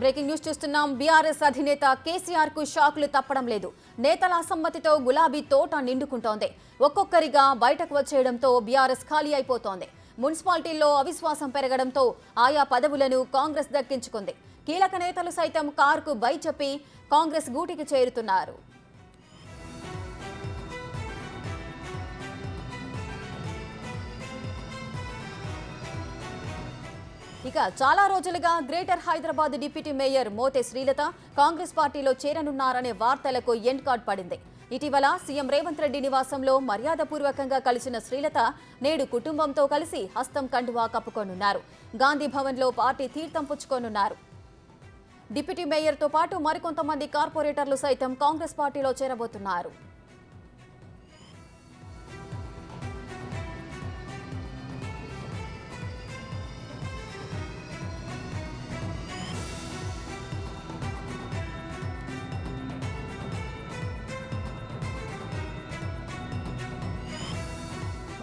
Breaking news చూస్తున్నాం. BRS అధినేత కేసీఆర్ కు షాకులు తప్పడం లేదు. నేతల అసమ్మతితో గులాబీ తోట నిండుకుంటోంది. ఒక్కొక్కరిగా బయటకు వచ్చేయడంతో బీఆర్ఎస్ ఖాళీ అయిపోతోంది. మున్సిపాలిటీల్లో అవిశ్వాసం పెరగడంతో ఆయా పదవులను కాంగ్రెస్ దక్కించుకుంది. కీలక నేతలు సైతం కారుకు బై చెప్పి కాంగ్రెస్ గూటికి చేరుతున్నారు. ఇక చాలా రోజులుగా greater Hyderabad deputy mayor Mothe Srilatha Congress పార్టీలో చేరనున్నారనే వార్తలకు ఎండ్ కార్డ్ పడింది. ఇటీవల సీఎం రేవంత్ రెడ్డి నివాసంలో మర్యాదపూర్వకంగా కలిసిన శ్రీలత నేడు కుటుంబంతో కలిసి హస్తం కండువా కప్పుకోనున్నారు. గాంధీ భవన్లో పార్టీ తీర్థం పుచ్చుకోనున్నారు. డిప్యూటీ మేయర్తో పాటు మరికొంతమంది కార్పొరేటర్లు సైతం కాంగ్రెస్ పార్టీలో చేరబోతున్నారు.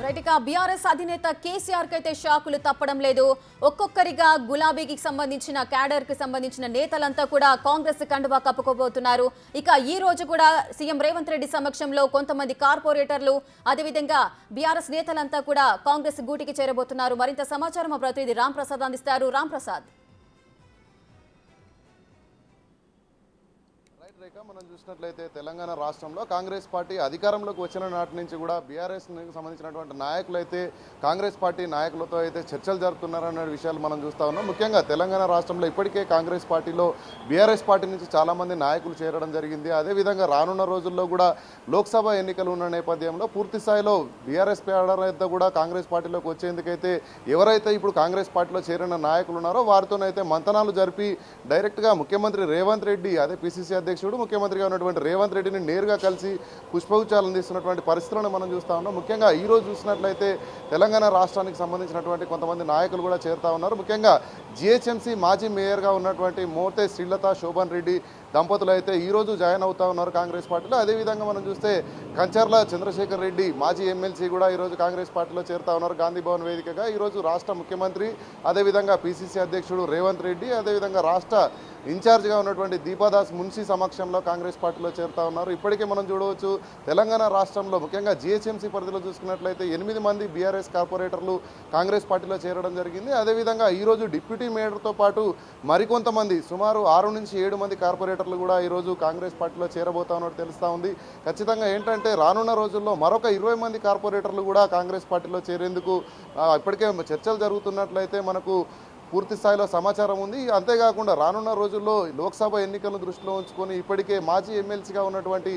రైట్గా బీఆర్ఎస్ అధినేత కేసీఆర్ కైతే షాకులు తప్పడం లేదు. ఒక్కొక్కరిగా గులాబీకి సంబంధించిన క్యాడర్ కి సంబంధించిన నేతలంతా కూడా కాంగ్రెస్ కండువా కప్పుకోబోతున్నారు. ఇక ఈ రోజు కూడా సీఎం రేవంత్ రెడ్డి సమక్షంలో కొంతమంది కార్పొరేటర్లు అదేవిధంగా బీఆర్ఎస్ నేతలంతా కూడా కాంగ్రెస్ గూటికి చేరబోతున్నారు. మరింత సమాచారం మా ప్రతినిధి రామ్ ప్రసాద్ అందిస్తారు. రామ్ ప్రసాద్. మనం చూసినట్లయితే తెలంగాణ రాష్ట్రంలో కాంగ్రెస్ పార్టీ అధికారంలోకి వచ్చిన నాటి నుంచి కూడా బీఆర్ఎస్ సంబంధించినటువంటి నాయకులు అయితే కాంగ్రెస్ పార్టీ నాయకులతో అయితే చర్చలు జరుపుతున్నారనే విషయాలు మనం చూస్తా ఉన్నాం. ముఖ్యంగా తెలంగాణ రాష్ట్రంలో ఇప్పటికే కాంగ్రెస్ పార్టీలో బీఆర్ఎస్ పార్టీ నుంచి చాలామంది నాయకులు చేరడం జరిగింది. అదేవిధంగా రానున్న రోజుల్లో కూడా లోక్సభ ఎన్నికలు ఉన్న నేపథ్యంలో పూర్తి స్థాయిలో బీఆర్ఎస్ క్యాడర్ అయితే కూడా కాంగ్రెస్ పార్టీలోకి వచ్చేందుకైతే ఎవరైతే ఇప్పుడు కాంగ్రెస్ పార్టీలో చేరిన నాయకులు ఉన్నారో వారితోనైతే మంతనాలు జరిపి డైరెక్ట్గా ముఖ్యమంత్రి రేవంత్ రెడ్డి అదే పిసిసి అధ్యక్షుడు ముఖ్యమంత్రిగా ఉన్నటువంటి రేవంత్ రెడ్డిని నేరుగా కలిసి పుష్పగుచ్చాలు అందిస్తున్నటువంటి పరిస్థితులను మనం చూస్తా ఉన్నాం. ముఖ్యంగా ఈ రోజు చూసినట్లయితే తెలంగాణ రాష్ట్రానికి సంబంధించినటువంటి కొంతమంది నాయకులు కూడా చేరుతా ఉన్నారు. ముఖ్యంగా జిహెచ్ఎంసీ మాజీ మేయర్గా ఉన్నటువంటి మోతే శ్రీలత శోభన్ రెడ్డి దంపతులు అయితే ఈరోజు జాయిన్ అవుతా ఉన్నారు కాంగ్రెస్ పార్టీలో. అదేవిధంగా మనం చూస్తే కంచర్ల చంద్రశేఖర్ రెడ్డి మాజీ ఎమ్మెల్సీ కూడా ఈరోజు కాంగ్రెస్ పార్టీలో చేరుతా ఉన్నారు. గాంధీ భవన్ వేదికగా ఈరోజు రాష్ట్ర ముఖ్యమంత్రి అదేవిధంగా పిసిసి అధ్యక్షుడు రేవంత్ రెడ్డి అదేవిధంగా రాష్ట్ర ఇన్ఛార్జిగా ఉన్నటువంటి దీపాదాస్ మున్షి సమక్షంలో కాంగ్రెస్ పార్టీలో చేరుతా ఉన్నారు. ఇప్పటికే మనం చూడవచ్చు తెలంగాణ రాష్ట్రంలో ముఖ్యంగా జిహెచ్ఎంసీ పరిధిలో చూసుకున్నట్లయితే 8 మంది బీఆర్ఎస్ కార్పొరేటర్లు కాంగ్రెస్ పార్టీలో చేరడం జరిగింది. అదేవిధంగా ఈరోజు డిప్యూటీ మేయర్తో పాటు మరికొంతమంది సుమారు 6 నుంచి 7 మంది కార్పొరేటర్లు కూడా ఈరోజు కాంగ్రెస్ పార్టీలో చేరబోతా ఉన్నట్టు తెలుస్తూ ఉంది. ఖచ్చితంగా ఏంటంటే రానున్న రోజుల్లో మరొక 20 మంది కార్పొరేటర్లు కూడా కాంగ్రెస్ పార్టీలో చేరేందుకు ఇప్పటికే చర్చలు జరుగుతున్నట్లయితే మనకు పూర్తి స్థాయిలో సమాచారం ఉంది. అంతేకాకుండా రానున్న రోజుల్లో లోక్సభ ఎన్నికలను దృష్టిలో ఉంచుకొని ఇప్పటికే మాజీ ఎమ్మెల్సీగా ఉన్నటువంటి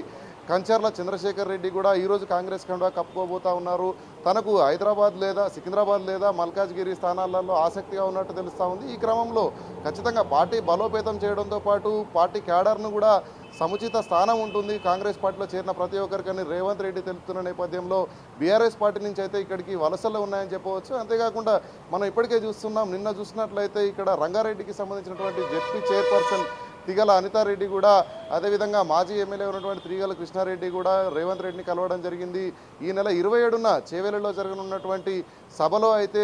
కంచర్ల చంద్రశేఖర్ రెడ్డి కూడా ఈరోజు కాంగ్రెస్ కండువా కప్పుకోబోతా ఉన్నారు. తనకు హైదరాబాద్ లేదా సికింద్రాబాద్ లేదా మల్కాజ్గిరి స్థానాలలో ఆసక్తిగా ఉన్నట్టు తెలుస్తూ ఉంది. ఈ క్రమంలో ఖచ్చితంగా పార్టీ బలోపేతం చేయడంతో పాటు పార్టీ క్యాడర్ను కూడా సముచిత స్థానం ఉంటుంది కాంగ్రెస్ పార్టీలో చేరిన ప్రతి ఒక్కరికని రేవంత్ రెడ్డి తెలుపుతున్న నేపథ్యంలో బీఆర్ఎస్ పార్టీ నుంచి అయితే ఇక్కడికి వలసలు ఉన్నాయని చెప్పవచ్చు. అంతేకాకుండా మనం ఇప్పటికే చూస్తున్నాం, నిన్న చూసినట్లయితే ఇక్కడ రంగారెడ్డికి సంబంధించినటువంటి జెడ్పీ చైర్పర్సన్ తిగల అనితారెడ్డి కూడా అదేవిధంగా మాజీ ఎమ్మెల్యే ఉన్నటువంటి త్రిగల కృష్ణారెడ్డి కూడా రేవంత్ రెడ్డిని కలవడం జరిగింది. ఈ నెల 27న చేవెళ్లలో జరగనున్నటువంటి సభలో అయితే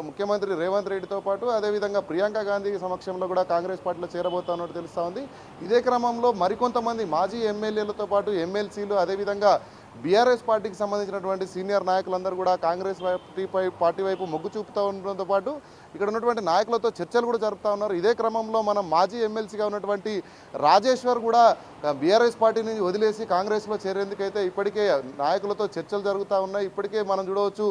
ముఖ్యమంత్రి రేవంత్ రెడ్డితో పాటు అదేవిధంగా ప్రియాంక గాంధీ సమక్షంలో కూడా కాంగ్రెస్ పార్టీలో చేరబోతా ఉన్నట్టు తెలుస్తూ ఉంది. ఇదే క్రమంలో మరికొంతమంది మాజీ ఎమ్మెల్యేలతో పాటు ఎమ్మెల్సీలు అదేవిధంగా బీఆర్ఎస్ పార్టీకి సంబంధించినటువంటి సీనియర్ నాయకులందరూ కూడా కాంగ్రెస్ పార్టీ వైపు మొగ్గు చూపుతూ ఉండడంతో పాటు ఇక్కడ ఉన్నటువంటి నాయకులతో చర్చలు కూడా జరుపుతూ ఉన్నారు. ఇదే క్రమంలో మనం మాజీ ఎమ్మెల్సీగా ఉన్నటువంటి రాజేశ్వర్ కూడా బీఆర్ఎస్ పార్టీని వదిలేసి కాంగ్రెస్లో చేరేందుకైతే ఇప్పటికే నాయకులతో చర్చలు జరుగుతూ ఉన్నాయి. ఇప్పటికే మనం చూడవచ్చు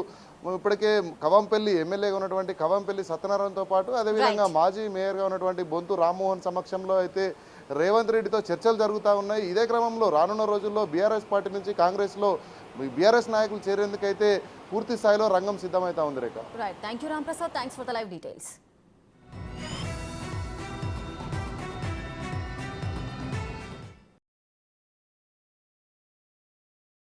ఇప్పటికే కవంపల్లి ఎమ్మెల్యేగా ఉన్నటువంటి కవంపల్లి సత్యనారాయణతో పాటు అదేవిధంగా మాజీ మేయర్గా ఉన్నటువంటి బొంతు రామ్మోహన్ సమక్షంలో అయితే రేవంత్ రెడ్డితో చర్చలు జరుగుతూ ఉన్నాయి. ఇదే క్రమంలో రానున్న రోజుల్లో బీఆర్ఎస్ పార్టీ నుంచి కాంగ్రెస్లో బీఆర్ఎస్ నాయకులు చేరేందుకైతే పూర్తి స్థాయిలో రంగం సిద్ధమవుతా ఉంది. Rekha. Right. Thank you Ram Prasad. Thanks for the live details.